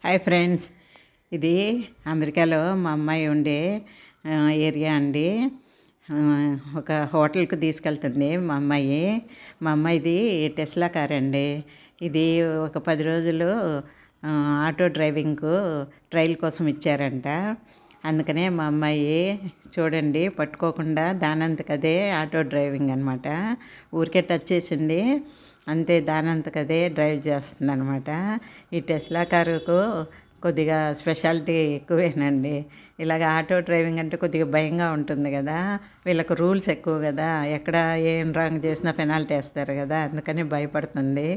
Hi friends, ఇది అమెరికాలో మా అమ్మాయి ఉండే ఏరియా అండి. ఒక హోటల్కి తీసుకెళ్తుంది మా అమ్మాయి. మా అమ్మాయిది టెస్లా కార్ అండి. ఇది ఒక 10 రోజులు ఆటో డ్రైవింగ్కు ట్రయల్ కోసం ఇచ్చారంట. అందుకనే మా అమ్మాయి చూడండి పట్టుకోకుండా దానంతకదే ఆటో డ్రైవింగ్ అనమాట. ఊరికే టచ్ చేసింది అంతే, దానంతకదే డ్రైవ్ చేస్తుంది అనమాట. ఈ టెస్లా కారుకు కొద్దిగా స్పెషాలిటీ ఎక్కువేనండి. ఇలాగ ఆటో డ్రైవింగ్ అంటే కొద్దిగా భయంగా ఉంటుంది కదా, వీళ్ళకు రూల్స్ ఎక్కువ కదా, ఎక్కడ ఏం రాంగ్ చేసినా పెనాల్టీ వేస్తారు కదా, అందుకని భయపడుతుంది.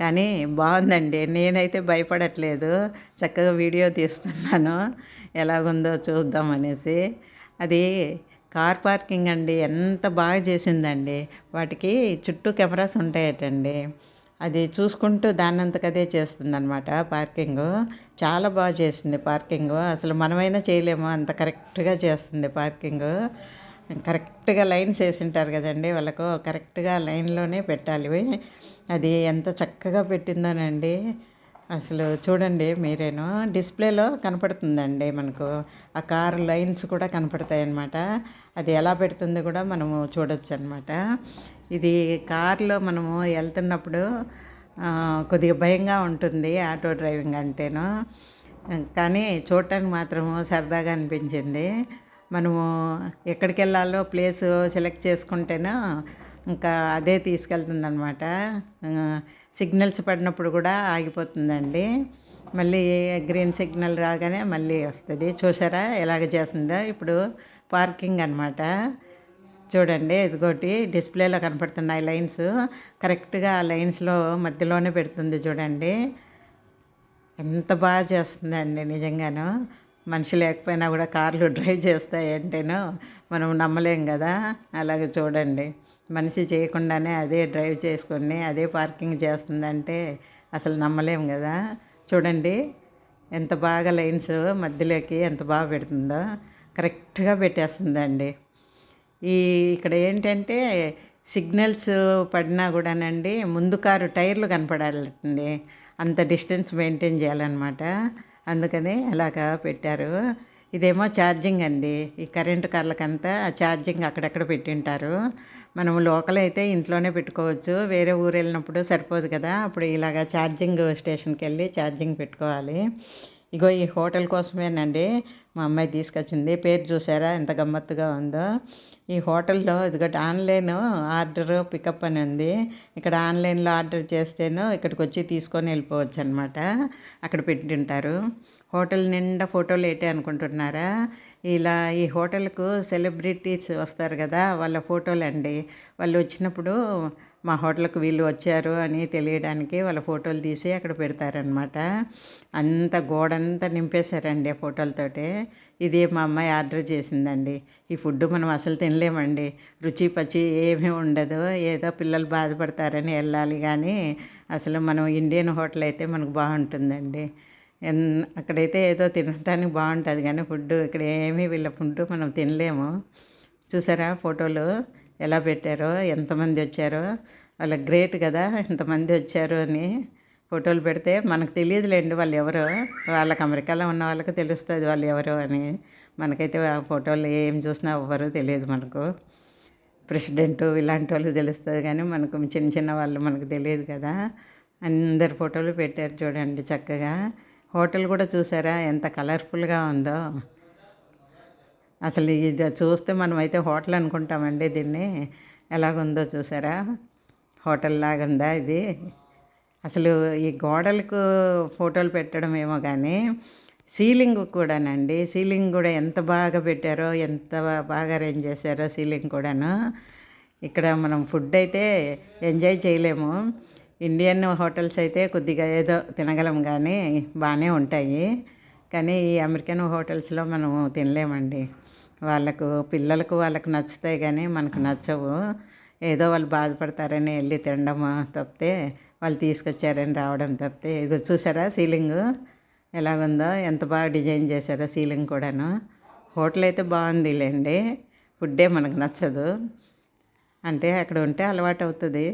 కానీ బాగుందండి, నేనైతే భయపడట్లేదు, చక్కగా వీడియో తీస్తున్నాను ఎలాగుందో చూద్దామనేసి. అది కార్ పార్కింగ్ అండి, ఎంత బాగా చేసిందండి. వాటికి చుట్టూ కెమెరాస్ ఉంటాయటండి, అది చూసుకుంటూ దానంతకదే చేస్తుంది అనమాట పార్కింగు. చాలా బాగా చేసింది పార్కింగు, అసలు మనమైనా చేయలేము, అంత కరెక్ట్గా చేస్తుంది పార్కింగు. కరెక్ట్గా లైన్స్ వేసింటారు కదండి, వాళ్ళకు కరెక్ట్గా లైన్లోనే పెట్టాలి. అది ఎంత చక్కగా పెట్టిందోనండి. అసలు చూడండి మీరేను, డిస్ప్లేలో కనపడుతుందండి మనకు, ఆ కార్ లైన్స్ కూడా కనపడతాయి అన్నమాట. అది ఎలా పెడుతుంది కూడా మనము చూడొచ్చు అనమాట. ఇది కార్లో మనము వెళ్తున్నప్పుడు కొద్దిగా భయంగా ఉంటుంది ఆటో డ్రైవింగ్ అంటేను, కానీ చూడటానికి మాత్రము సరదాగా అనిపించింది. మనము ఎక్కడికి వెళ్ళాలో ప్లేసు సెలెక్ట్ చేసుకుంటేనో ఇంకా అదే తీసుకెళ్తుంది అనమాట. సిగ్నల్స్ పడినప్పుడు కూడా ఆగిపోతుందండి, మళ్ళీ గ్రీన్ సిగ్నల్ రాగానే మళ్ళీ వస్తుంది. చూసారా ఎలాగ చేస్తుందో. ఇప్పుడు పార్కింగ్ అనమాట. చూడండి ఇదిగోటి డిస్ప్లేలో కనపడుతున్నాయి లైన్స్, కరెక్ట్గా ఆ లైన్స్లో మధ్యలోనే పెడుతుంది చూడండి. ఎంత బాగా చేస్తుందండి నిజంగాను. మనిషి లేకపోయినా కూడా కార్లు డ్రైవ్ చేస్తాయంటేనో మనం నమ్మలేం కదా. అలాగే చూడండి, మనిషి చేయకుండానే అదే డ్రైవ్ చేసుకొని అదే పార్కింగ్ చేస్తుందంటే అసలు నమ్మలేం కదా. చూడండి ఎంత బాగా లైన్స్ మధ్యలోకి ఎంత బాగా పెడుతుందో, కరెక్ట్గా పెట్టేస్తుందండి. ఇక్కడ ఏంటంటే సిగ్నల్స్ పడినా కూడానండి ముందు కారు టైర్లు కనపడాలండి, అంత డిస్టెన్స్ మెయింటైన్ చేయాలన్నమాట. అందుకని అలాగా పెట్టారు. ఇదేమో ఛార్జింగ్ అండి, ఈ కరెంటు కార్లకంతా ఛార్జింగ్ అక్కడెక్కడ పెట్టింటారు. మనం లోకల్ అయితే ఇంట్లోనే పెట్టుకోవచ్చు, వేరే ఊరు వెళ్ళినప్పుడు సరిపోదు కదా, అప్పుడు ఇలాగ ఛార్జింగ్ స్టేషన్కి వెళ్ళి ఛార్జింగ్ పెట్టుకోవాలి. ఇగో ఈ హోటల్ కోసమేనండి మా అమ్మాయి తీసుకొచ్చింది. పేరు చూసారా ఎంత గమ్మత్తుగా ఉందో. ఈ హోటల్లో ఇదిగోటి ఆన్లైన్ ఆర్డర్ పికప్ అని ఉంది. ఇక్కడ ఆన్లైన్లో ఆర్డర్ చేస్తేనో ఇక్కడికి వచ్చి తీసుకొని వెళ్ళిపోవచ్చు అనమాట. అక్కడ పెట్టింటారు. హోటల్ నిండా ఫోటోలు ఏంటి అనుకుంటున్నారా, ఇలా ఈ హోటల్కు సెలబ్రిటీస్ వస్తారు కదా, వాళ్ళ ఫోటోలు అండి. వాళ్ళు వచ్చినప్పుడు మా హోటల్కి వీళ్ళు వచ్చారు అని తెలియడానికి వాళ్ళ ఫోటోలు తీసి అక్కడ పెడతారనమాట. అంత గోడంతా నింపేశారండి ఆ ఫోటోలతోటే. ఇది మా అమ్మాయి ఆర్డర్ చేసిందండి. ఈ ఫుడ్ మనం అసలు తినలేమండి, రుచి పచ్చి ఏమీ ఉండదు, ఏదో పిల్లలు బాధపడతారని వెళ్ళాలి, కానీ అసలు మనం ఇండియన్ హోటల్ అయితే మనకు బాగుంటుందండి. అక్కడైతే ఏదో తినడానికి బాగుంటుంది, కానీ ఫుడ్ ఇక్కడ ఏమీ వీళ్ళ ఫుడ్ మనం తినలేము. చూసారా ఫోటోలు ఎలా పెట్టారో, ఎంతమంది వచ్చారో, వాళ్ళకి గ్రేట్ కదా ఎంతమంది వచ్చారు అని ఫోటోలు పెడితే. మనకు తెలియదులేండి వాళ్ళు ఎవరో, వాళ్ళకి అమెరికాలో ఉన్న వాళ్ళకి తెలుస్తుంది వాళ్ళు ఎవరో అని. మనకైతే ఆ ఫోటోలు ఏం చూసినా ఎవ్వరూ తెలియదు మనకు. ప్రెసిడెంటు ఇలాంటి వాళ్ళకి తెలుస్తుంది, కానీ మనకు చిన్న చిన్న వాళ్ళు మనకు తెలియదు కదా. అందరి ఫోటోలు పెట్టారు చూడండి చక్కగా. హోటల్ కూడా చూసారా ఎంత కలర్ఫుల్గా ఉందో. అసలు ఇది చూస్తే మనమైతే హోటల్ అనుకుంటామండి, దీన్ని ఎలాగుందో చూసారా, హోటల్ లాగా ఉందా ఇది. అసలు ఈ గోడలకు ఫోటోలు పెట్టడం ఏమో కానీ సీలింగ్ కూడానండి, సీలింగ్ కూడా ఎంత బాగా పెట్టారో, ఎంత బాగా అరేంజ్ చేశారో సీలింగ్ కూడాను. ఇక్కడ మనం ఫుడ్ అయితే ఎంజాయ్ చేయలేము. ఇండియన్ హోటల్స్ అయితే కొద్దిగా ఏదో తినగలం కానీ బాగానే ఉంటాయి, కానీ ఈ అమెరికన్ హోటల్స్లో మనము తినలేమండి. పిల్లలకు వాళ్ళకు నచ్చుతాయి కానీ మనకు నచ్చవు. ఏదో వాళ్ళు బాధపడతారని వెళ్ళి తినడం తప్పితే, వాళ్ళు తీసుకొచ్చారని రావడం తప్పితే. ఇది చూసారా సీలింగు ఎలాగుందో, ఎంత బాగా డిజైన్ చేశారో సీలింగ్ కూడాను. హోటల్ అయితే బాగుందిలేండి, ఫుడ్డే మనకు నచ్చదు, అంటే అక్కడ ఉంటే అలవాటు అవుతుంది.